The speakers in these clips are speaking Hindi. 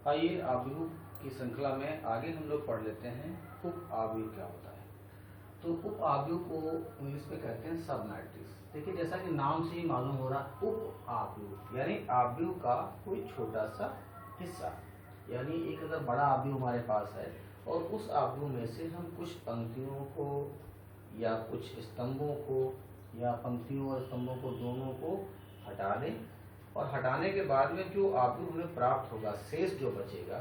आइए आव्यूह की श्रृंखला में आगे हम लोग पढ़ लेते हैं उप आव्यूह क्या होता है। तो उप आव्यूह को इंग्लिश में कहते हैं सब मैट्रिक्स। देखिए जैसा कि नाम से ही मालूम हो रहा, उप आव्यूह यानी आव्यूह का कोई छोटा सा हिस्सा, यानी एक अगर बड़ा आव्यूह हमारे पास है और उस आव्यूह में से हम कुछ पंक्तियों को या कुछ स्तंभों को या पंक्तियों और स्तंभों को दोनों को हटा दें और हटाने के बाद में जो आव्यूह हमें प्राप्त होगा, शेष जो बचेगा,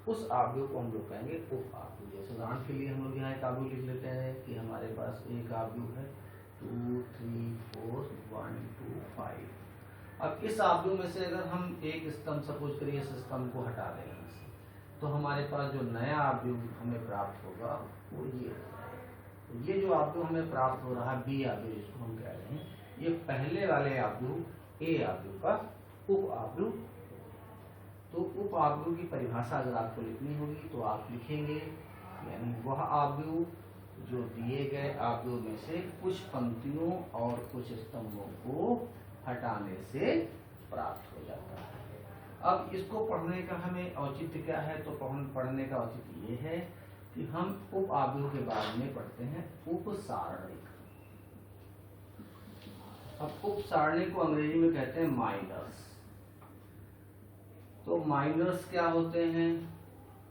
उस आव्यूह को हम लोग कहेंगे उप आव्यूह। जैसे उदाहरण के लिए हम लोग यहाँ एक आव्यूह लिख लेते हैं कि हमारे पास एक आव्यूह है 2 3 4 1 2 5। अब इस आव्यूह में से अगर हम एक स्तंभ सपोज करिए इस स्तंभ को हटा दें यहाँ से, तो हमारे पास जो नया आव्यूह हमें प्राप्त होगा वो ये होगा। ये जो आव्यूह हमें प्राप्त हो रहा है बी आव्यूह जिसको हम कह रहे हैं, ये पहले वाले आव्यूह ए आव्यूह का उप आव्यूह। तो उप आव्यूह की परिभाषा अगर आपको लिखनी होगी तो आप लिखेंगे यानी वह आव्यूह जो दिए गए आव्यूह में से कुछ पंक्तियों और कुछ स्तंभों को हटाने से प्राप्त हो जाता है। अब इसको पढ़ने का हमें औचित्य क्या है, तो पढ़ने का औचित्य ये है कि हम उप आव्यूह के बाद में पढ़ते हैं उप सारणिक। अब उप सारणी को अंग्रेजी में कहते हैं माइनर्स। तो माइनर्स क्या होते हैं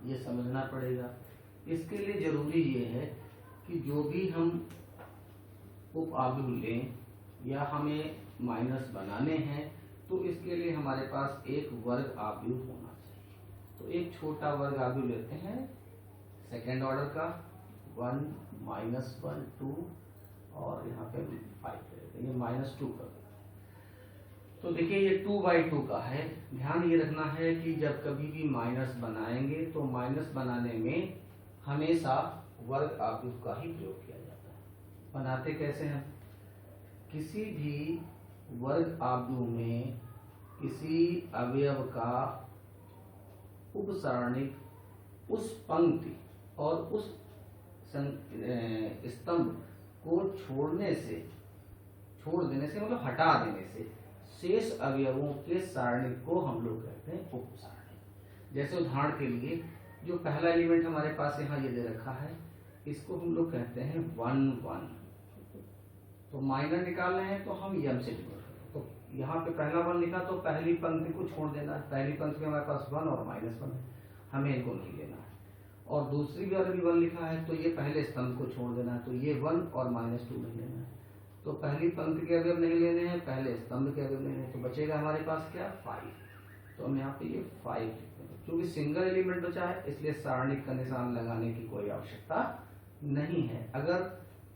ये समझना पड़ेगा। इसके लिए जरूरी ये है कि जो भी हम उप आव्यूह लें या हमें माइनर्स बनाने हैं तो इसके लिए हमारे पास एक वर्ग आव्यूह होना चाहिए। तो एक छोटा वर्ग आव्यूह लेते हैं सेकेंड ऑर्डर का 1 -1 2 और यहाँ पे 5 ये -2 का। तो देखिए ये 2/2 का है। ध्यान ये रखना है कि जब कभी भी माइनस बनाएंगे तो माइनस बनाने में हमेशा वर्ग आव्यूह का ही प्रयोग किया जाता है। बनाते कैसे हैं, किसी भी वर्ग आव्यूह में किसी अवयव का उपसारणिक उस पंक्ति और उस स्तंभ को छोड़ देने से मतलब हटा देने से शेष अवयवों के सारणिक को हम लोग कहते हैं उप सारणिक। जैसे उदाहरण के लिए जो पहला एलिमेंट हमारे पास यहाँ ये दे रखा है, इसको हम लोग कहते हैं 1 1। तो माइनर निकालना है तो हम यम से डिनोट करें। तो यहाँ पे पहला 1 लिखा तो पहली पंक्ति को छोड़ देना है। पहली पंक्ति में हमारे पास 1 और -1 है, हमें इनको नहीं लेना है। और दूसरी भी अगर 1 लिखा है तो ये पहले स्तंभ को छोड़ देना है, तो ये 1 और -2 नहीं लेना है। तो पहली पंक्ति के अवयव नहीं लेने हैं, पहले स्तंभ के अवयव लेने हैं, तो बचेगा हमारे पास क्या 5। तो हम यहाँ पे ये 5 लिखते हैं। क्योंकि सिंगल एलिमेंट बचा है इसलिए सारणिक का निशान लगाने की कोई आवश्यकता नहीं है। अगर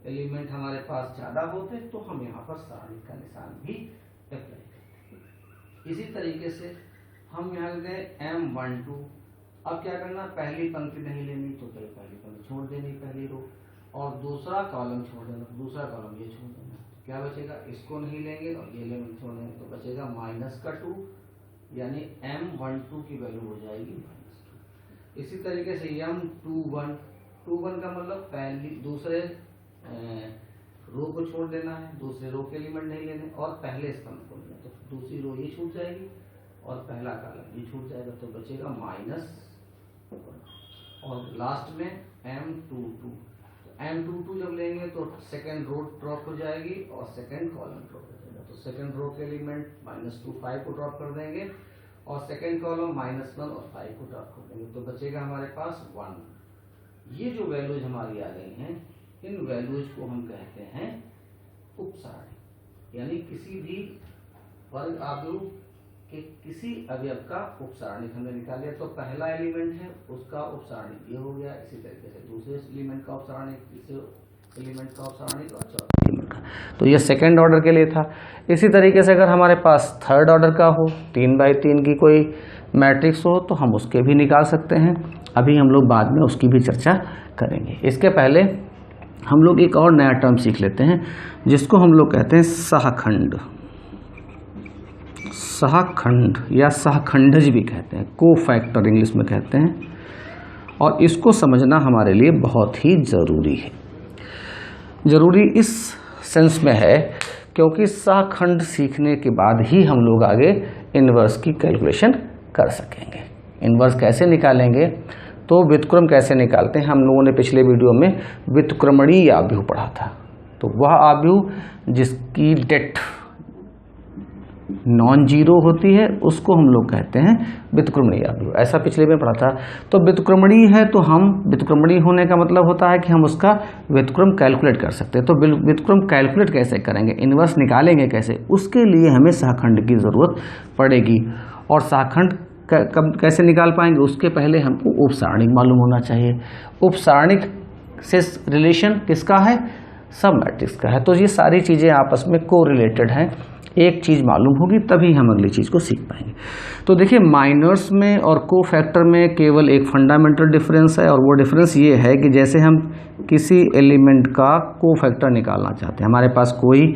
एलिमेंट हमारे पास ज्यादा होते तो हम यहाँ पर सारणिक का निशान भी अप्लाई करते। इसी तरीके से हम यहाँ लेते हैं M12। अब क्या करना, पहली पंक्ति नहीं लेनी तो पहली पंक्ति छोड़ देनी, पहली रो, और दूसरा कॉलम छोड़ देना, दूसरा कॉलम ये छोड़ देना। क्या बचेगा, इसको नहीं लेंगे और ये एलिमेंट छोड़ देंगे तो बचेगा -2 यानी M12 की वैल्यू हो जाएगी -2। इसी तरीके से M21 का मतलब दूसरे रो को छोड़ देना है, दूसरे रो के एलिमेंट नहीं लेने और पहले स्तंभ को लेना, तो दूसरी रो ये छूट जाएगी और पहला कॉलम ये छूट जाएगा, तो बचेगा -1। और लास्ट में M22। M22 जब लेंगे तो सेकेंड रो ड्रॉप हो जाएगी और सेकेंड कॉलम ड्रॉप हो जाएगा। तो सेकेंड रो के एलिमेंट -2 5 को ड्रॉप कर देंगे और सेकेंड कॉलम -1 और 5 को ड्रॉप कर देंगे, तो बचेगा हमारे पास 1। ये जो वैल्यूज हमारी आ गई हैं, इन वैल्यूज को हम कहते हैं उप सारणिक। यानी किसी भी वर्ग आव्यूह के किसी अवयव का उप सारणिक हमने निकाल लिया। तो पहला एलिमेंट है उसका उप सारणिक ये हो गया, इसी तरीके से दूसरे एलिमेंट का उप सारणिक, तीसरे एलिमेंट का उप सारणिक और चौथे एलिमेंट का। तो ये सेकेंड ऑर्डर के लिए था। इसी तरीके से अगर हमारे पास थर्ड ऑर्डर का हो, 3/3 की कोई मैट्रिक्स हो, तो हम उसके भी निकाल सकते हैं। अभी हम लोग बाद में उसकी भी चर्चा करेंगे। इसके पहले हम लोग एक और नया टर्म सीख लेते हैं जिसको हम लोग कहते हैं सहखंड। सहखंड या सहखंडज भी कहते हैं, कोफैक्टर इंग्लिश में कहते हैं, और इसको समझना हमारे लिए बहुत ही ज़रूरी है। ज़रूरी इस सेंस में है क्योंकि सहखंड सीखने के बाद ही हम लोग आगे इनवर्स की कैलकुलेशन कर सकेंगे। इन्वर्स कैसे निकालेंगे, तो व्युत्क्रम कैसे निकालते हैं, हम लोगों ने पिछले वीडियो में व्युत्क्रमणीय आव्यूह पढ़ा था। तो वह आव्यूह जिसकी डेट नॉन जीरो होती है उसको हम लोग कहते हैं व्युत्क्रमणीय आव्यूह। ऐसा पिछले में पढ़ा था। तो व्युत्क्रमणीय है तो हम व्युत्क्रमणीय होने का मतलब होता है कि हम उसका व्युत्क्रम कैलकुलेट कर सकते हैं। तो व्युत्क्रम कैलकुलेट कैसे करेंगे, इन्वर्स निकालेंगे कैसे, उसके लिए हमें सहखंड की ज़रूरत पड़ेगी। और सहखंड कैसे निकाल पाएंगे, उसके पहले हमको उपसारणिक मालूम होना चाहिए। उपसारणिक से रिलेशन किसका है, सब मैट्रिक्स का है। तो ये सारी चीज़ें आपस में कोरिलेटेड हैं, एक चीज़ मालूम होगी तभी हम अगली चीज़ को सीख पाएंगे। तो देखिए माइनर्स में और कोफैक्टर में केवल एक फंडामेंटल डिफरेंस है, और वो डिफरेंस ये है कि जैसे हम किसी एलिमेंट का कोफैक्टर निकालना चाहते हैं, हमारे पास कोई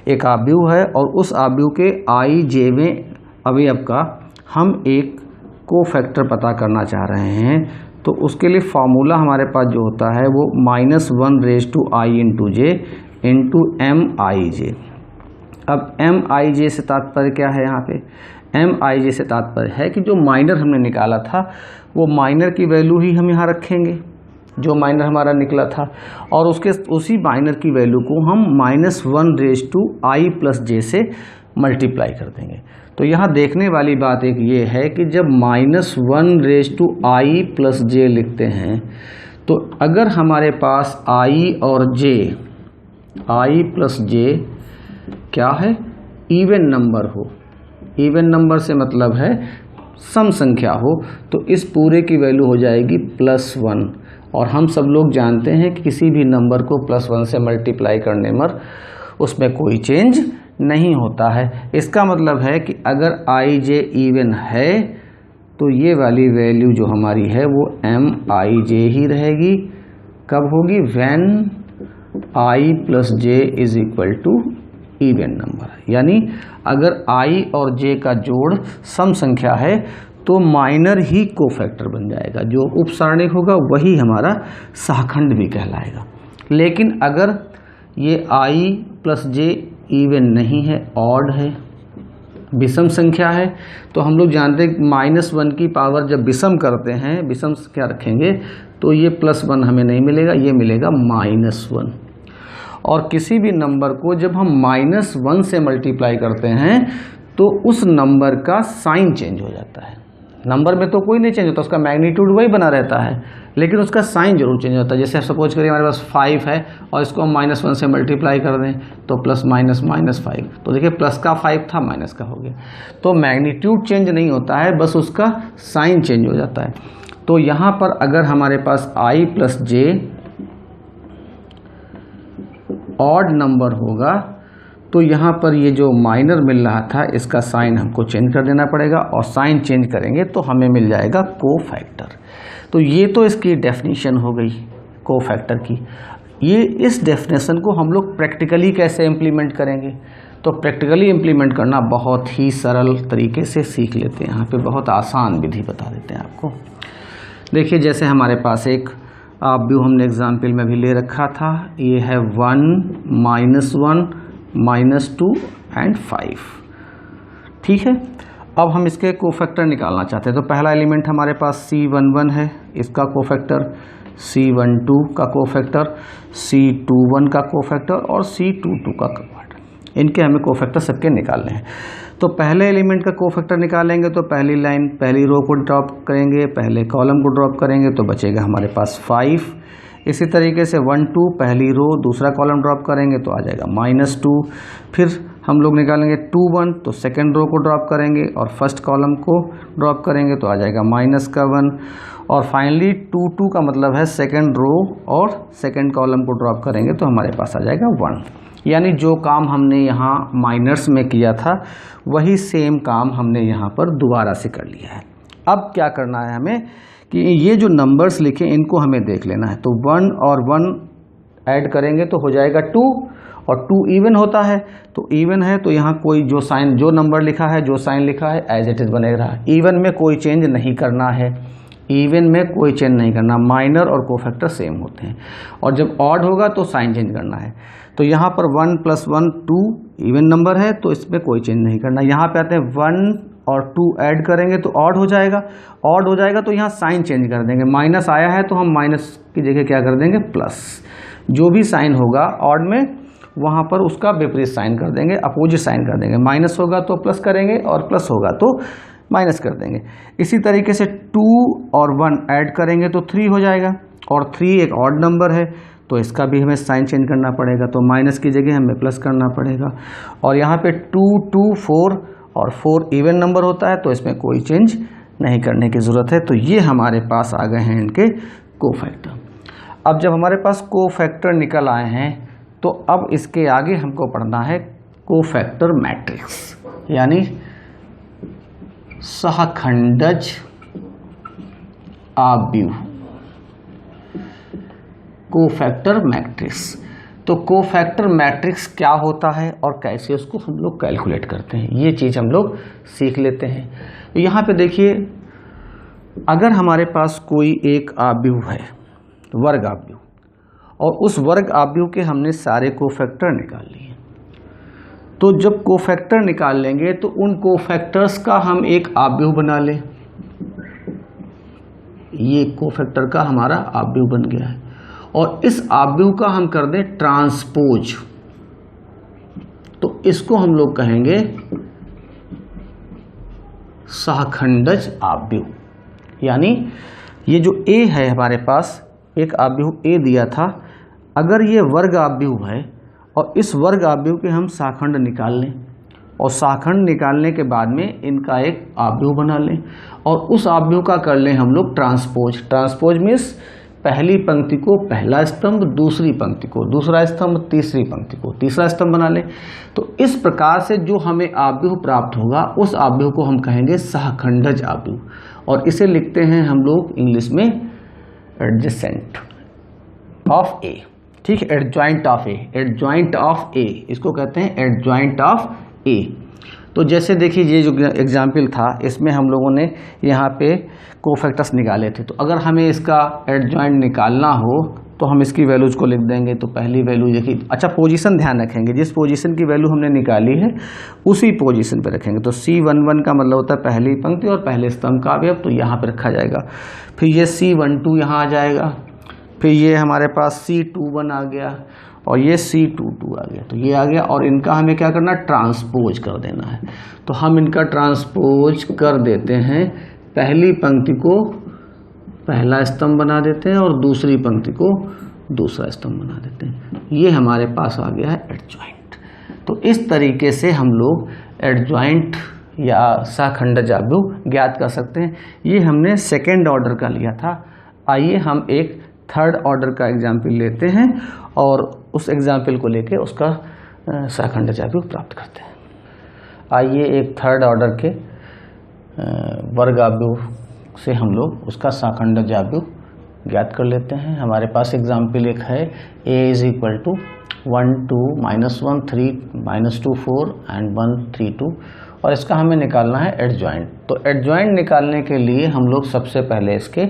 एक आव्यूह है और उस आव्यूह के i जेवें अवयव का हम एक कोफैक्टर पता करना चाह रहे हैं, तो उसके लिए फार्मूला हमारे पास जो होता है वो -1⁻∗i⁴j ×mij। अब mij से तात्पर्य क्या है, यहाँ पे mij से तात्पर्य है कि जो माइनर हमने निकाला था वो माइनर की वैल्यू ही हम यहाँ रखेंगे, जो माइनर हमारा निकला था, और उसी माइनर की वैल्यू को हम -1⁻i+j से मल्टीप्लाई कर देंगे। तो यहाँ देखने वाली बात एक ये है कि जब -1⁻i+j लिखते हैं तो अगर हमारे पास i और j क्या है, इवन नंबर हो, इवन नंबर से मतलब है सम संख्या हो, तो इस पूरे की वैल्यू हो जाएगी +1। और हम सब लोग जानते हैं कि किसी भी नंबर को +1 से मल्टीप्लाई करने पर उसमें कोई चेंज नहीं होता है। इसका मतलब है कि अगर i j इवन है तो ये वाली वैल्यू जो हमारी है वो mij ही रहेगी। कब होगी, when i+j = इवन नंबर। यानी अगर i और j का जोड़ सम संख्या है तो माइनर ही कोफैक्टर बन जाएगा, जो उपसारणिक होगा वही हमारा सहखंड भी कहलाएगा। लेकिन अगर ये i+j इवन नहीं है, ऑड है, विषम संख्या है, तो हम लोग जानते हैं -1 की पावर जब विषम करते हैं, विषम क्या रखेंगे, तो ये +1 हमें नहीं मिलेगा, ये मिलेगा -1। और किसी भी नंबर को जब हम -1 से मल्टीप्लाई करते हैं तो उस नंबर का साइन चेंज हो जाता है। नंबर में तो कोई नहीं चेंज होता, उसका मैग्नीट्यूड वही बना रहता है, लेकिन उसका साइन जरूर चेंज होता है। जैसे सपोज करिए हमारे पास 5 है और इसको हम -1 से मल्टीप्लाई कर दें तो +-5, तो देखिए प्लस का 5 था, माइनस का हो गया। तो मैग्नीट्यूड चेंज नहीं होता है, बस उसका साइन चेंज हो जाता है। तो यहाँ पर अगर हमारे पास i+j ऑड नंबर होगा तो यहाँ पर ये जो माइनर मिल रहा था इसका साइन हमको चेंज कर देना पड़ेगा, और साइन चेंज करेंगे तो हमें मिल जाएगा कोफैक्टर। तो ये तो इसकी डेफिनेशन हो गई कोफैक्टर की। ये इस डेफिनेशन को हम लोग प्रैक्टिकली कैसे इम्प्लीमेंट करेंगे, तो प्रैक्टिकली इम्प्लीमेंट करना बहुत ही सरल तरीके से सीख लेते हैं। यहाँ पे बहुत आसान विधि बता देते हैं आपको। देखिए जैसे हमारे पास एक आव्यूह हमने एग्जाम्पल में भी ले रखा था, ये है 1, -1, -2 और 5। ठीक है, अब हम इसके कोफैक्टर निकालना चाहते हैं। तो पहला एलिमेंट हमारे पास C11 है, इसका कोफैक्टर, C12 का कोफैक्टर, C21 का कोफैक्टर और C22 का कोफैक्टर। इनके हमें कोफैक्टर सबके निकालने हैं। तो पहले एलिमेंट का कोफैक्टर निकालेंगे तो पहली लाइन पहली रो को ड्रॉप करेंगे, पहले कॉलम को ड्रॉप करेंगे तो बचेगा हमारे पास 5। इसी तरीके से 1, 2 पहली रो दूसरा कॉलम ड्रॉप करेंगे तो आ जाएगा -2। फिर हम लोग निकालेंगे 2, 1 तो सेकेंड रो को ड्रॉप करेंगे और फर्स्ट कॉलम को ड्रॉप करेंगे तो आ जाएगा -1। और फाइनली 2, 2 का मतलब है सेकेंड रो और सेकेंड कॉलम को ड्रॉप करेंगे तो हमारे पास आ जाएगा 1। यानी जो काम हमने यहाँ माइनर्स में किया था वही सेम काम हमने यहाँ पर दोबारा से कर लिया है। अब क्या करना है हमें कि ये जो नंबर्स लिखे इनको हमें देख लेना है। तो 1 और 1 ऐड करेंगे तो हो जाएगा 2, और 2 इवन होता है, तो इवन है तो यहाँ कोई जो साइन, जो नंबर लिखा है, जो साइन लिखा है एज इट इज बनेगा। इवन में कोई चेंज नहीं करना है, इवन में कोई चेंज नहीं करना, माइनर और कोफैक्टर सेम होते हैं। और जब ऑड होगा तो साइन चेंज करना है। तो यहाँ पर 1 + 1 2 इवन नंबर है तो इसमें कोई चेंज नहीं करना। यहाँ पे आते हैं 1 और 2 ऐड करेंगे तो ऑड हो जाएगा। ऑड हो जाएगा तो यहाँ साइन चेंज कर देंगे, माइनस आया है तो हम माइनस की जगह क्या कर देंगे, प्लस। जो भी साइन होगा ऑड में वहाँ पर उसका विपरीत साइन कर देंगे, अपोजिट साइन कर देंगे। माइनस होगा तो प्लस करेंगे और प्लस होगा तो माइनस कर देंगे। इसी तरीके से 2 और 1 ऐड करेंगे तो 3 हो जाएगा, और 3 एक ऑड नंबर है तो इसका भी हमें साइन चेंज करना पड़ेगा, तो माइनस की जगह हमें प्लस करना पड़ेगा। और यहाँ पे 2, 2, 4 और 4 इवन नंबर होता है तो इसमें कोई चेंज नहीं करने की ज़रूरत है। तो ये हमारे पास आ गए हैं इनके कोफैक्टर। अब जब हमारे पास कोफैक्टर निकल आए हैं तो अब इसके आगे हमको पढ़ना है कोफैक्टर मैट्रिक्स, यानी सहखंडज आव्यूह, कोफैक्टर मैट्रिक्स। तो कोफैक्टर मैट्रिक्स क्या होता है और कैसे उसको हम लोग कैलकुलेट करते हैं, ये चीज़ हम लोग सीख लेते हैं। तो यहाँ पे देखिए, अगर हमारे पास कोई एक आव्यूह है, वर्ग आव्यूह, और उस वर्ग आव्यूह के हमने सारे कोफैक्टर निकाल लिए, तो जब कोफैक्टर निकाल लेंगे तो उन कोफैक्टर्स का हम एक आव्यूह बना लें। ये कोफैक्टर का हमारा आव्यूह बन गया है, और इस आव्यूह का हम कर दें ट्रांसपोज, तो इसको हम लोग कहेंगे सहखंडज आव्यूह। यानी ये जो A है हमारे पास, एक आव्यूह A दिया था, अगर ये वर्ग आव्यूह है और इस वर्ग आव्यूह के हम सहखंड निकाल लें, और सहखंड निकालने के बाद में इनका एक आव्यूह बना लें, और उस आव्यूह का कर लें हम लोग ट्रांसपोज। ट्रांसपोज मीन्स पहली पंक्ति को पहला स्तंभ, दूसरी पंक्ति को दूसरा स्तंभ, तीसरी पंक्ति को तीसरा स्तंभ बना लें। तो इस प्रकार से जो हमें आव्यूह प्राप्त होगा उस आव्यूह को हम कहेंगे सहखंडज आव्यूह, और इसे लिखते हैं हम लोग इंग्लिश में एडजेसेंट ऑफ ए। ठीक है, adjoint of A, adjoint of A, इसको कहते हैं एडजॉइंट ऑफ ए। तो जैसे देखिए, ये जो एग्जाम्पल था इसमें हम लोगों ने यहाँ पे कोफैक्टर्स निकाले थे, तो अगर हमें इसका एडजॉइंट निकालना हो तो हम इसकी वैल्यूज़ को लिख देंगे। तो पहली वैल्यू देखिए, अच्छा पोजीशन ध्यान रखेंगे, जिस पोजीशन की वैल्यू हमने निकाली है उसी पोजीशन पे रखेंगे। तो C11 का मतलब होता है पहली पंक्ति और पहले स्तंभ का अवयव, तो यहाँ पे रखा जाएगा। फिर ये C12 यहाँ आ जाएगा, फिर ये हमारे पास C21 आ गया, और ये C22 आ गया, तो ये आ गया। और इनका हमें क्या करना है, ट्रांसपोज कर देना है। तो हम इनका ट्रांसपोज कर देते हैं, पहली पंक्ति को पहला स्तंभ बना देते हैं और दूसरी पंक्ति को दूसरा स्तंभ बना देते हैं। ये हमारे पास आ गया है एडजॉइंट। तो इस तरीके से हम लोग एडजॉइंट या सहखंडज आव्यूह ज्ञात कर सकते हैं। ये हमने सेकेंड ऑर्डर का लिया था। आइए हम एक थर्ड ऑर्डर का एग्जाम्पल लेते हैं और उस एग्जाम्पल को लेके उसका सहखंडज आव्यूह प्राप्त करते हैं। आइए एक थर्ड ऑर्डर के वर्ग आव्यूह से हम लोग उसका सहखंडज आव्यूह ज्ञात कर लेते हैं। हमारे पास एग्जाम्पल एक है, a is equal to 1 2 -1 3 -2 4 and 1 3 2, और इसका हमें निकालना है एडजॉइंट। तो एडजॉइंट निकालने के लिए हम लोग सबसे पहले इसके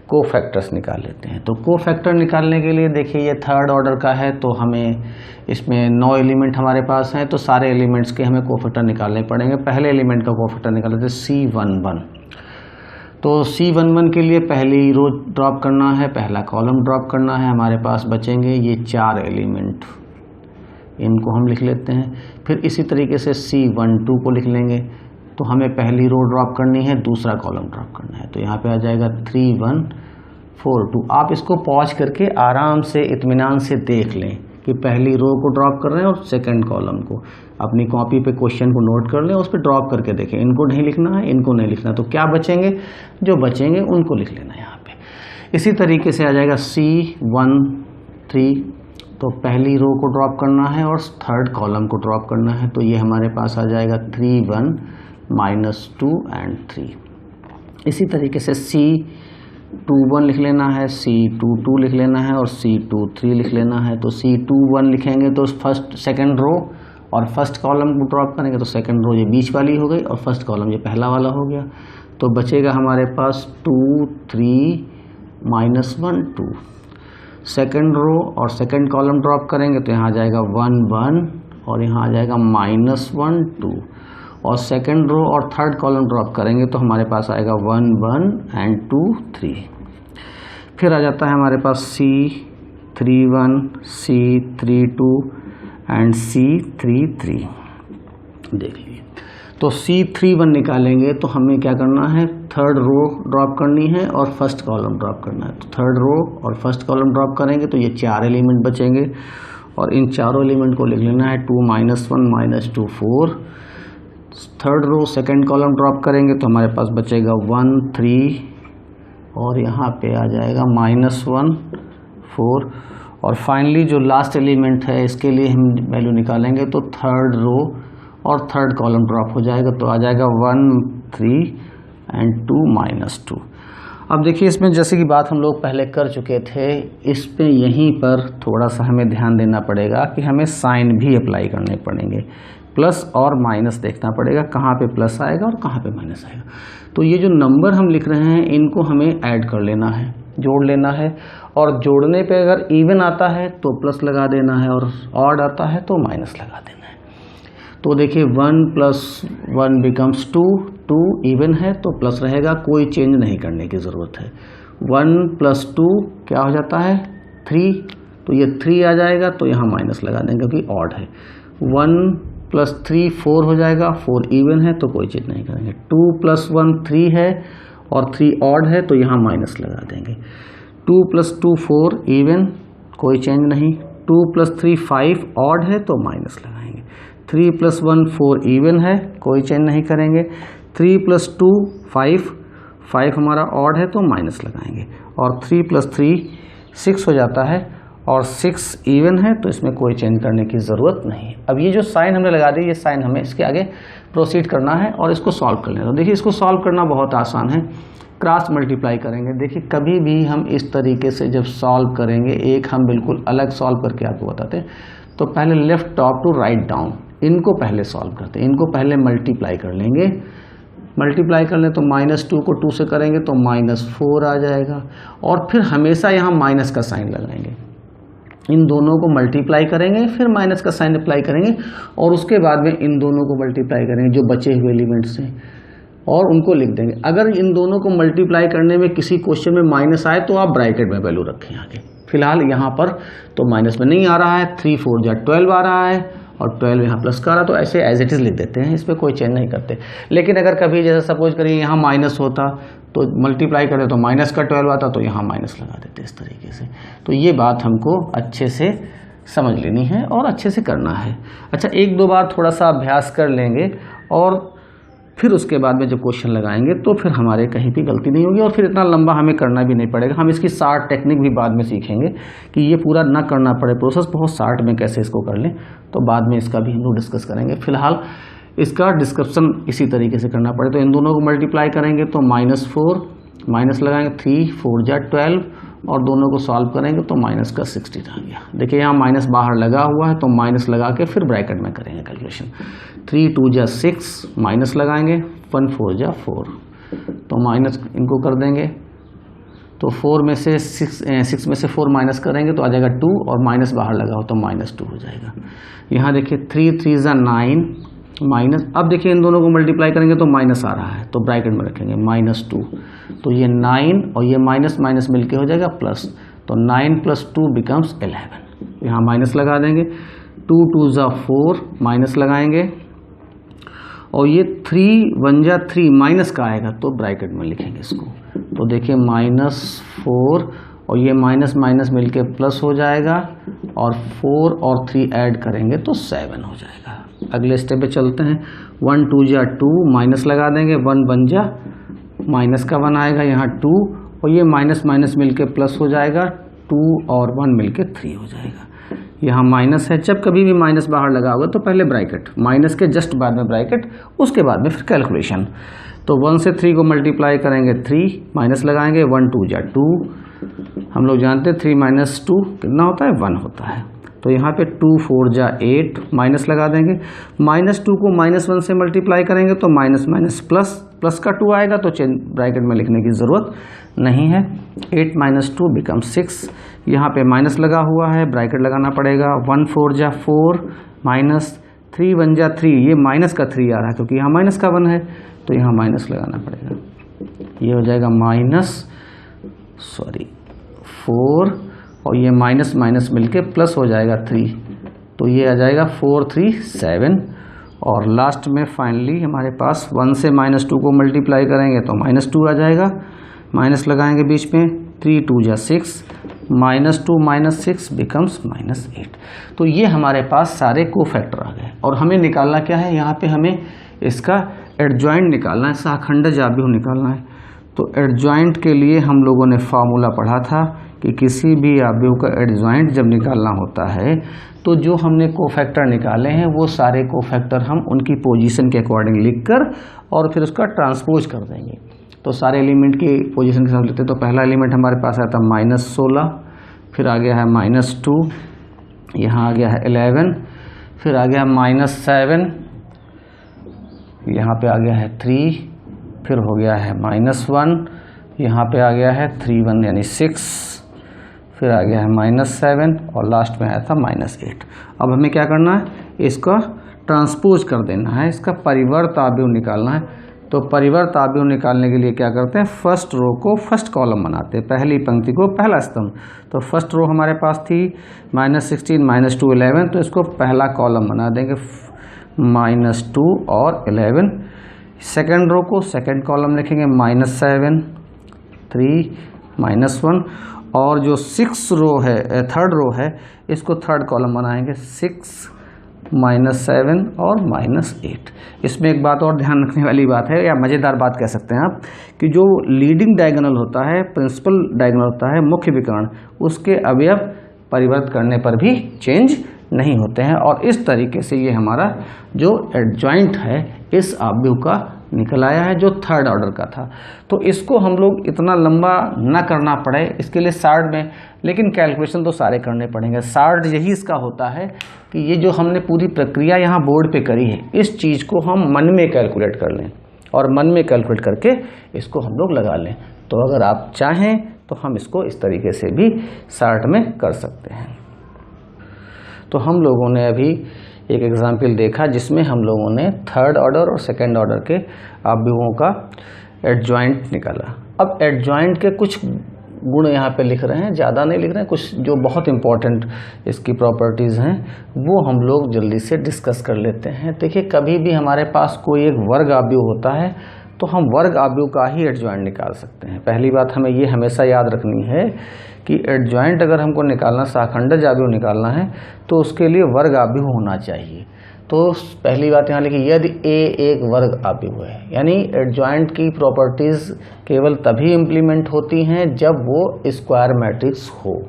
कोफैक्टर्स निकाल लेते हैं। तो कोफैक्टर निकालने के लिए देखिए, ये थर्ड ऑर्डर का है, तो हमें इसमें 9 एलिमेंट हमारे पास हैं, तो सारे एलिमेंट्स के हमें कोफैक्टर निकालने पड़ेंगे। पहले एलिमेंट का कोफैक्टर निकाल लेते हैं C11। तो C11 के लिए पहली रो ड्रॉप करना है, पहला कॉलम ड्रॉप करना है। हमारे पास बचेंगे ये 4 एलिमेंट, इनको हम लिख लेते हैं। फिर इसी तरीके से C12 को लिख लेंगे, तो हमें पहली रो ड्रॉप करनी है, दूसरा कॉलम ड्रॉप करना है, तो यहाँ पे आ जाएगा 3 1 4 2। आप इसको पॉज करके आराम से इत्मीनान से देख लें कि पहली रो को ड्रॉप कर रहे हैं और सेकंड कॉलम को। अपनी कॉपी पे क्वेश्चन को नोट कर लें, उस पर ड्रॉप करके देखें। इनको नहीं लिखना है, इनको नहीं लिखना, तो क्या बचेंगे, जो बचेंगे उनको लिख लेना है यहाँ पे। इसी तरीके से आ जाएगा C13, तो पहली रो को ड्रॉप करना है और थर्ड कॉलम को ड्रॉप करना है, तो ये हमारे पास आ जाएगा 3 1 -2 एंड 3। इसी तरीके से C21 लिख लेना है, C22 लिख लेना है और C23 लिख लेना है। तो C21 लिखेंगे तो फर्स्ट सेकंड रो और फर्स्ट कॉलम को ड्रॉप करेंगे, तो सेकंड रो ये बीच वाली हो गई और फर्स्ट कॉलम ये पहला वाला हो गया। तो बचेगा हमारे पास 2 3 -1 2। सेकंड रो और सेकंड कॉलम ड्रॉप करेंगे तो यहाँ आ जाएगा 1 1 और यहाँ आ जाएगा -1 2, और सेकंड रो और थर्ड कॉलम ड्रॉप करेंगे तो हमारे पास आएगा 1 1 एंड 2 3। फिर आ जाता है हमारे पास C31 C32 एंड C33। देख लीजिए, तो C31 निकालेंगे तो हमें क्या करना है, थर्ड रो ड्रॉप करनी है और फर्स्ट कॉलम ड्रॉप करना है। तो थर्ड रो और फर्स्ट कॉलम ड्रॉप करेंगे तो ये 4 एलिमेंट बचेंगे और इन चारों एलिमेंट को लिख लेना है 2 -1 -2 4। Third row second column drop करेंगे तो हमारे पास बचेगा 1 3 और यहाँ पे आ जाएगा -1 4। और फाइनली जो लास्ट एलिमेंट है इसके लिए हम वैल्यू निकालेंगे तो थर्ड रो और थर्ड कॉलम ड्रॉप हो जाएगा तो आ जाएगा 1 3 एंड 2 -2। अब देखिए इसमें जैसे कि बात हम लोग पहले कर चुके थे, इस पे यहीं पर थोड़ा सा हमें ध्यान देना पड़ेगा कि हमें साइन भी अप्लाई करने पड़ेंगे, प्लस और माइनस देखना पड़ेगा कहाँ पे प्लस आएगा और कहाँ पे माइनस आएगा। तो ये जो नंबर हम लिख रहे हैं इनको हमें ऐड कर लेना है, जोड़ लेना है, और जोड़ने पे अगर इवन आता है तो प्लस लगा देना है और ऑड आता है तो माइनस लगा देना है। तो देखिए 1 + 1 becomes 2, 2 इवन है तो प्लस रहेगा, कोई चेंज नहीं करने की ज़रूरत है। 1 + 2 क्या हो जाता है 3, तो ये 3 आ जाएगा तो यहाँ माइनस लगा देंगे क्योंकि ऑड है। 1 + 3 4 हो जाएगा, 4 इवन है तो कोई चेंज नहीं करेंगे। 2 + 1 3 है और 3 ऑड है तो यहाँ माइनस लगा देंगे। 2 + 2 4 इवन, कोई चेंज नहीं। 2 + 3 5 ऑड है तो माइनस लगाएंगे। 3 + 1 4 इवन है, कोई चेंज नहीं करेंगे। 3 + 2 5, 5 हमारा ऑड है तो माइनस लगाएंगे। और 3 + 3 6 हो जाता है और 6 इवन है तो इसमें कोई चेंज करने की ज़रूरत नहीं है। अब ये जो साइन हमने लगा दी, ये साइन हमें इसके आगे प्रोसीड करना है और इसको सॉल्व कर लेना। तो देखिए इसको सॉल्व करना बहुत आसान है, क्रॉस मल्टीप्लाई करेंगे। देखिए कभी भी हम इस तरीके से जब सॉल्व करेंगे, एक हम बिल्कुल अलग सॉल्व करके आपको बताते हैं। तो पहले left top to right down इनको पहले सॉल्व करते हैं, इनको पहले मल्टीप्लाई कर लेंगे। मल्टीप्लाई कर लें तो -2 को 2 से करेंगे तो -4 आ जाएगा और फिर हमेशा यहाँ माइनस का साइन लगाएंगे। इन दोनों को मल्टीप्लाई करेंगे, फिर माइनस का साइन अप्लाई करेंगे और उसके बाद में इन दोनों को मल्टीप्लाई करेंगे जो बचे हुए एलिमेंट्स हैं और उनको लिख देंगे। अगर इन दोनों को मल्टीप्लाई करने में किसी क्वेश्चन में माइनस आए तो आप ब्रैकेट में वैल्यू रखें आगे। फिलहाल यहाँ पर तो माइनस में नहीं आ रहा है, 3 4 जा 12 आ रहा है और 12 यहाँ प्लस का आ रहा, तो ऐसे एज इट इज़ लिख देते हैं, इसमें कोई चेंज नहीं करते। लेकिन अगर कभी जैसे सपोज करिए यहाँ माइनस होता तो मल्टीप्लाई करते तो माइनस का 12 आता तो यहाँ माइनस लगा देते इस तरीके से। तो ये बात हमको अच्छे से समझ लेनी है और अच्छे से करना है। अच्छा, 1-2 बार थोड़ा सा अभ्यास कर लेंगे और फिर उसके बाद में जब क्वेश्चन लगाएंगे तो फिर हमारे कहीं भी गलती नहीं होगी और फिर इतना लंबा हमें करना भी नहीं पड़ेगा। हम इसकी शार्ट टेक्निक भी बाद में सीखेंगे कि ये पूरा ना करना पड़े प्रोसेस, बहुत शार्ट में कैसे इसको कर लें, तो बाद में इसका भी हम लोग डिस्कस करेंगे। फिलहाल इसका डिस्क्रिप्शन इसी तरीके से करना पड़े। तो इन दोनों को मल्टीप्लाई करेंगे तो -4 माइनस लगाएंगे, 3 4 जा 12 और दोनों को सॉल्व करेंगे तो माइनस का 16 आ गया। देखिए यहाँ माइनस बाहर लगा हुआ है तो माइनस लगा के फिर ब्रैकेट में करेंगे कैलकुलेशन। 3 2 जा 6 माइनस लगाएंगे, 1 4 जा 4 तो माइनस इनको कर देंगे। तो 4 में से 6 में से 4 माइनस करेंगे तो आ जाएगा 2 और माइनस बाहर लगा हो तो -2 हो जाएगा। यहाँ देखिए 3 3 जा 9 माइनस, अब देखिए इन दोनों को मल्टीप्लाई करेंगे तो माइनस आ रहा है तो ब्रैकेट में रखेंगे -2, तो ये 9 और ये माइनस माइनस मिलके हो जाएगा प्लस, तो 9 + 2 becomes 11। यहाँ माइनस लगा देंगे, 2 2 जा 4 माइनस लगाएंगे और ये 3 1 जा 3 माइनस का आएगा तो ब्रैकेट में लिखेंगे इसको। तो देखिए -4 और ये माइनस माइनस मिलके प्लस हो जाएगा और 4 और 3 ऐड करेंगे तो 7 हो जाएगा। अगले स्टेप पे चलते हैं। 1 2 जा 2 माइनस लगा देंगे, 1 1 जा माइनस का 1 आएगा, यहाँ 2 और ये माइनस माइनस मिलके प्लस हो जाएगा, 2 और 1 मिलके 3 हो जाएगा। यहाँ माइनस है, जब कभी भी माइनस बाहर लगा होगा तो पहले ब्रैकेट, माइनस के जस्ट बाद में ब्रैकेट, उसके बाद में फिर कैलकुलेशन। तो 1 से 3 को मल्टीप्लाई करेंगे 3 माइनस लगाएंगे, 1 2 जा 2, हम लोग जानते हैं 3 - 2 कितना होता है 1 होता है। तो यहाँ पे 2 4 जा 8 माइनस लगा देंगे, -2 को -1 से मल्टीप्लाई करेंगे तो माइनस माइनस प्लस, प्लस का 2 आएगा तो चेंज ब्रैकेट में लिखने की ज़रूरत नहीं है। 8 - 2 becomes 6, यहाँ पे माइनस लगा हुआ है, ब्रैकेट लगाना पड़ेगा। 1 4 जा 4 माइनस 3 1 जा 3, ये माइनस का 3 आ रहा है क्योंकि यहाँ माइनस का 1 है, तो यहाँ माइनस लगाना पड़ेगा। ये हो जाएगा -4 और ये माइनस माइनस मिलके प्लस हो जाएगा 3, तो ये आ जाएगा 4 3 7 और लास्ट में फाइनली हमारे पास 1 से -2 को मल्टीप्लाई करेंगे तो -2 आ जाएगा, माइनस लगाएंगे बीच में, 3 2 जा 6, -2 -6 बिकम्स -8। तो ये हमारे पास सारे कोफैक्टर आ गए और हमें निकालना क्या है, यहाँ पे हमें इसका एडजॉइंट निकालना है, सहखंडज आव्यूह निकालना है। तो एडजॉइंट के लिए हम लोगों ने फार्मूला पढ़ा था कि किसी भी आव्यूह का एडजॉइंट जब निकालना होता है तो जो हमने कोफैक्टर निकाले हैं वो सारे कोफैक्टर हम उनकी पोजीशन के अकॉर्डिंग लिखकर और फिर उसका ट्रांसपोज कर देंगे। तो सारे एलिमेंट की पोजीशन के साथ लेते हैं। तो पहला एलिमेंट हमारे पास आया था -16, फिर आ गया है -2, यहाँ आ गया है 11, फिर आ गया -7, यहाँ पे आ गया है 3, फिर हो गया है -1, यहाँ पे आ गया है 3 1 यानी 6, फिर आ गया है -7 और लास्ट में आया था -8। अब हमें क्या करना है, इसका ट्रांसपोज कर देना है, इसका परिवर्त आव्यूह निकालना है। तो परिवर्त आव्यूह निकालने के लिए क्या करते हैं, फर्स्ट रो को फर्स्ट कॉलम बनाते हैं, पहली पंक्ति को पहला स्तंभ। तो फर्स्ट रो हमारे पास थी -16 -2 11, तो इसको पहला कॉलम बना देंगे -2 और 11। सेकेंड रो को सेकेंड कॉलम लिखेंगे -7 3 -1 और जो 6 रो है थर्ड रो है इसको थर्ड कॉलम बनाएंगे 6 -7 और -8। इसमें एक बात और ध्यान रखने वाली बात है या मज़ेदार बात कह सकते हैं आप कि जो लीडिंग डायगोनल होता है, प्रिंसिपल डायगोनल होता है, मुख्य विकर्ण, उसके अवयव परिवर्त करने पर भी चेंज नहीं होते हैं। और इस तरीके से ये हमारा जो एडजॉइंट है इस आव्यूह का निकल आया है जो थर्ड ऑर्डर का था। तो इसको हम लोग इतना लंबा ना करना पड़े इसके लिए शार्ट में, लेकिन कैलकुलेशन तो सारे करने पड़ेंगे। शार्ट यही इसका होता है कि ये जो हमने पूरी प्रक्रिया यहाँ बोर्ड पे करी है इस चीज़ को हम मन में कैलकुलेट कर लें और मन में कैलकुलेट करके इसको हम लोग लगा लें। तो अगर आप चाहें तो हम इसको इस तरीके से भी शार्ट में कर सकते हैं। तो हम लोगों ने अभी एक एग्जाम्पल देखा जिसमें हम लोगों ने थर्ड ऑर्डर और सेकंड ऑर्डर के आव्यूहों का एडजॉइंट निकाला। अब एडजॉइंट के कुछ गुण यहाँ पे लिख रहे हैं, ज़्यादा नहीं लिख रहे हैं, कुछ जो बहुत इंपॉर्टेंट इसकी प्रॉपर्टीज़ हैं वो हम लोग जल्दी से डिस्कस कर लेते हैं। देखिए, कभी भी हमारे पास कोई एक वर्ग आव्यूह होता है तो हम वर्ग आव्यूह का ही एडजॉइंट निकाल सकते हैं। पहली बात हमें ये हमेशा याद रखनी है कि एडजॉइंट अगर हमको निकालना, सहखंडज आव्यूह निकालना है तो उसके लिए वर्ग आव्यूह होना चाहिए। तो पहली बात यहाँ लिखी, यदि ए एक वर्ग आव्यूह है, यानी एडजॉइंट की प्रॉपर्टीज़ केवल तभी इम्प्लीमेंट होती हैं जब वो स्क्वायर मैट्रिक्स हो।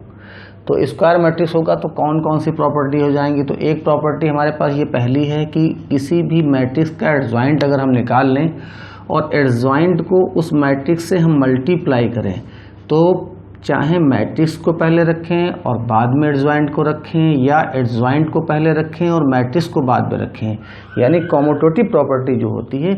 तो स्क्वायर मैट्रिक्स होगा तो कौन कौन सी प्रॉपर्टी हो जाएंगी, तो एक प्रॉपर्टी हमारे पास ये पहली है कि किसी भी मैट्रिक्स का एडजॉइंट अगर हम निकाल लें और एडजॉइंट को उस मैट्रिक्स से हम मल्टीप्लाई करें तो चाहे मैट्रिक्स को पहले रखें और बाद में एडजॉइंट को रखें या एडजॉइंट को पहले रखें और मैट्रिक्स को बाद में रखें, यानी कॉम्यूटेटिव प्रॉपर्टी जो होती है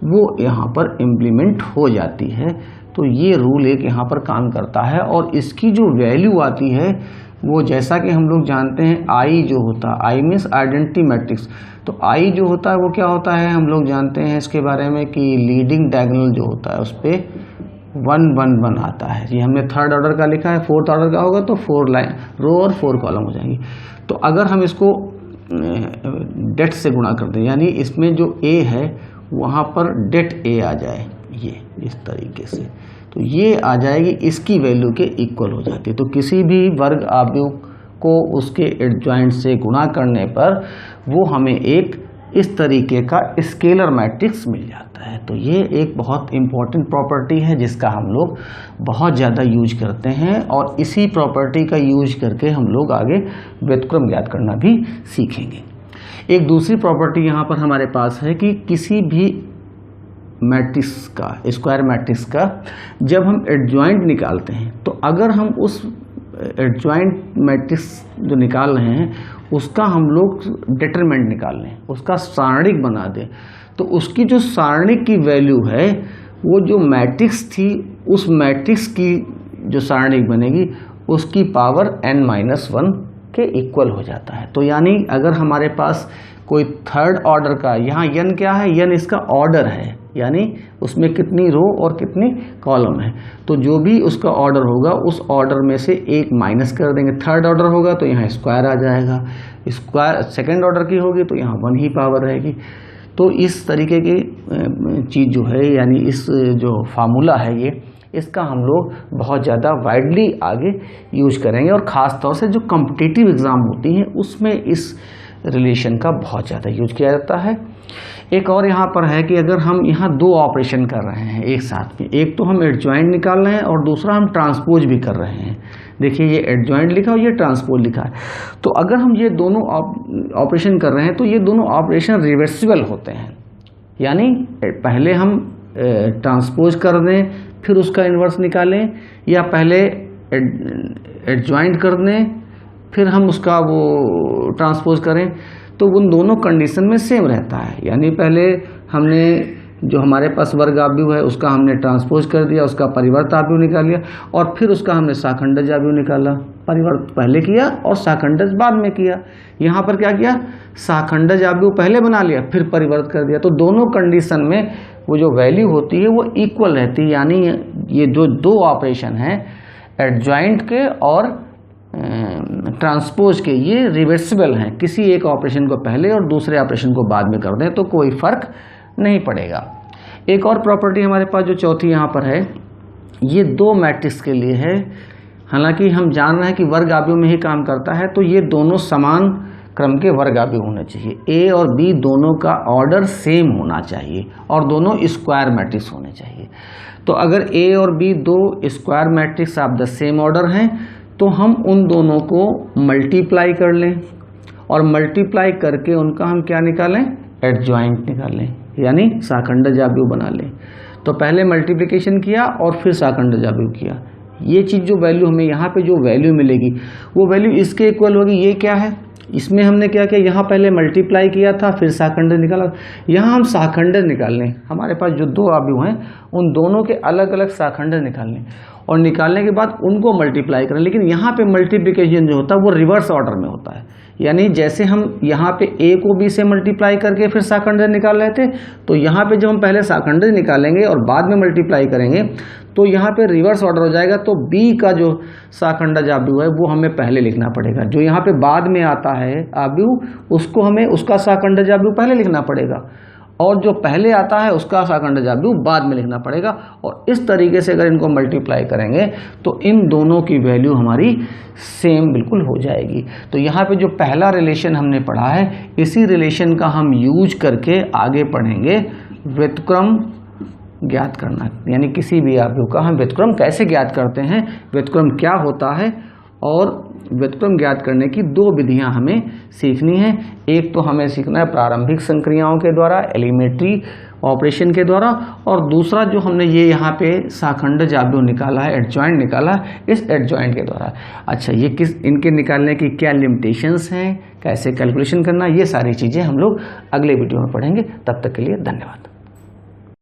वो यहाँ पर इम्प्लीमेंट हो जाती है। तो ये रूल एक यहाँ पर काम करता है और इसकी जो वैल्यू आती है वो जैसा कि हम लोग जानते हैं आई जो होता है, आई मीन्स आइडेंटिटी मैट्रिक्स। तो आई जो होता है वो क्या होता है, हम लोग जानते हैं इसके बारे में कि लीडिंग डायगोनल जो होता है उस पर 1 1 1 आता है। ये हमने थर्ड ऑर्डर का लिखा है, फोर्थ ऑर्डर का होगा तो 4 लाइन रो और 4 कॉलम हो जाएंगी। तो अगर हम इसको डेट से गुणा कर दें, यानी इसमें जो ए है वहाँ पर डेट ए आ जाए, ये इस तरीके से, तो ये आ जाएगी, इसकी वैल्यू के इक्वल हो जाती है। तो किसी भी वर्ग आव्यूह को उसके एडजॉइंट से गुणा करने पर वो हमें एक इस तरीके का स्केलर मैट्रिक्स मिल जाता है। तो ये एक बहुत इम्पॉर्टेंट प्रॉपर्टी है जिसका हम लोग बहुत ज़्यादा यूज करते हैं और इसी प्रॉपर्टी का यूज करके हम लोग आगे व्युत्क्रम ज्ञात करना भी सीखेंगे। एक दूसरी प्रॉपर्टी यहाँ पर हमारे पास है कि किसी भी मैट्रिक्स का, स्क्वायर मैट्रिक्स का जब हम एडजॉइंट निकालते हैं तो अगर हम उस एडजॉइंट मैट्रिक्स जो निकाल रहे हैं उसका हम लोग डिटरमिनेंट निकाल लें, उसका सारणिक बना दें, तो उसकी जो सारणिक की वैल्यू है वो जो मैट्रिक्स थी उस मैट्रिक्स की जो सारणिक बनेगी उसकी पावर n-1 के इक्वल हो जाता है। तो यानी अगर हमारे पास कोई थर्ड ऑर्डर का, यहाँ n क्या है, n इसका ऑर्डर है, यानी उसमें कितनी रो और कितनी कॉलम है। तो जो भी उसका ऑर्डर होगा उस ऑर्डर में से एक माइनस कर देंगे। थर्ड ऑर्डर होगा तो यहाँ स्क्वायर आ जाएगा, स्क्वायर सेकंड ऑर्डर की होगी तो यहाँ 1 ही पावर रहेगी। तो इस तरीके की चीज़ जो है, यानी इस जो फार्मूला है ये, इसका हम लोग बहुत ज़्यादा वाइडली आगे यूज करेंगे, और ख़ास तौर से जो कॉम्पिटिटिव एग्ज़ाम होती हैं उसमें इस रिलेशन का बहुत ज़्यादा यूज किया जाता है। एक और यहाँ पर है कि अगर हम यहाँ 2 ऑपरेशन कर रहे हैं एक साथ में, एक तो हम एडजॉइंट निकाल रहे हैं और दूसरा हम ट्रांसपोज भी कर रहे हैं। देखिए ये एडजॉइंट लिखा और ये ट्रांसपोज लिखा है। तो अगर हम ये दोनों ऑपरेशन कर रहे हैं तो ये दोनों ऑपरेशन रिवर्सिबल होते हैं, यानी पहले हम ट्रांसपोज कर दें फिर उसका इन्वर्स निकालें, या पहले एडजॉइंट कर दें फिर हम उसका वो ट्रांसपोज करें, तो उन दोनों कंडीशन में सेम रहता है। यानी पहले हमने जो हमारे पास वर्ग आव्यूह है उसका हमने ट्रांसपोज कर दिया, उसका परिवर्त आव्यूह निकाल लिया, और फिर उसका हमने साखंडज आव्यूह निकाला। परिवर्त पहले किया और साखंडज बाद में किया। यहाँ पर क्या किया, साखंडज आव्यूह पहले बना लिया फिर परिवर्त कर दिया। तो दोनों कंडीशन में वो जो वैल्यू होती है वो इक्वल रहती है, यानी ये जो 2 ऑपरेशन हैं एडजॉइंट के और ट्रांसपोज के, ये रिवर्सिबल हैं। किसी एक ऑपरेशन को पहले और दूसरे ऑपरेशन को बाद में कर दें तो कोई फर्क नहीं पड़ेगा। एक और प्रॉपर्टी हमारे पास जो चौथी यहाँ पर है, ये 2 मैट्रिक्स के लिए है। हालांकि हम जान रहे हैं कि वर्ग आव्यूह में ही काम करता है, तो ये दोनों समान क्रम के वर्ग आव्यूह होने चाहिए। ए और बी दोनों का ऑर्डर सेम होना चाहिए और दोनों स्क्वायर मैट्रिक्स होने चाहिए। तो अगर ए और B 2 square matrix of the same order हैं तो हम उन दोनों को मल्टीप्लाई कर लें, और मल्टीप्लाई करके उनका हम क्या निकालें, एडजॉइंट निकालें, यानी साखंडज आव्यूह बना लें। तो पहले मल्टीप्लिकेशन किया और फिर साखंडज आव्यूह किया। ये चीज़ जो वैल्यू हमें यहाँ पे जो वैल्यू मिलेगी वो वैल्यू इसके इक्वल होगी। ये क्या है, इसमें हमने क्या किया, यहाँ पहले मल्टीप्लाई किया था फिर साखंडज निकाला। यहाँ हम साखंडज निकाल लें, हमारे पास जो 2 आव्यूह हैं उन दोनों के अलग अलग साखंडज निकाल लें, और निकालने के बाद उनको मल्टीप्लाई करें। लेकिन यहाँ पे मल्टीप्लिकेशन जो होता है वो रिवर्स ऑर्डर में होता है, यानी जैसे हम यहाँ पे a को b से मल्टीप्लाई करके फिर साखंडज निकाल रहे थे, तो यहाँ पे जब हम पहले साखंडज निकालेंगे और बाद में मल्टीप्लाई करेंगे तो यहाँ पे रिवर्स ऑर्डर हो जाएगा। तो b का जो साखंडज आव्यूह है वो हमें पहले लिखना पड़ेगा, जो यहाँ पे बाद में आता है आव्यूह उसको हमें उसका साखंडज आव्यूह पहले लिखना पड़ेगा, और जो पहले आता है उसका साखंडज आव्यूह बाद में लिखना पड़ेगा। और इस तरीके से अगर इनको मल्टीप्लाई करेंगे तो इन दोनों की वैल्यू हमारी सेम बिल्कुल हो जाएगी। तो यहाँ पे जो पहला रिलेशन हमने पढ़ा है, इसी रिलेशन का हम यूज करके आगे पढ़ेंगे व्युत्क्रम ज्ञात करना, यानी किसी भी आव्यूह का हम व्युत्क्रम कैसे ज्ञात करते हैं, व्युत्क्रम क्या होता है, और व्युत्क्रम ज्ञात करने की 2 विधियां हमें सीखनी है। एक तो हमें सीखना है प्रारंभिक संक्रियाओं के द्वारा, एलिमेंट्री ऑपरेशन के द्वारा, और दूसरा जो हमने ये यहाँ पे साखंडज आव्यूह निकाला है, एडजॉइंट निकाला है, इस एडजॉइंट के द्वारा। अच्छा, ये इनके निकालने की क्या लिमिटेशंस हैं, कैसे कैलकुलेशन करना, ये सारी चीज़ें हम लोग अगले वीडियो में पढ़ेंगे। तब तक के लिए धन्यवाद।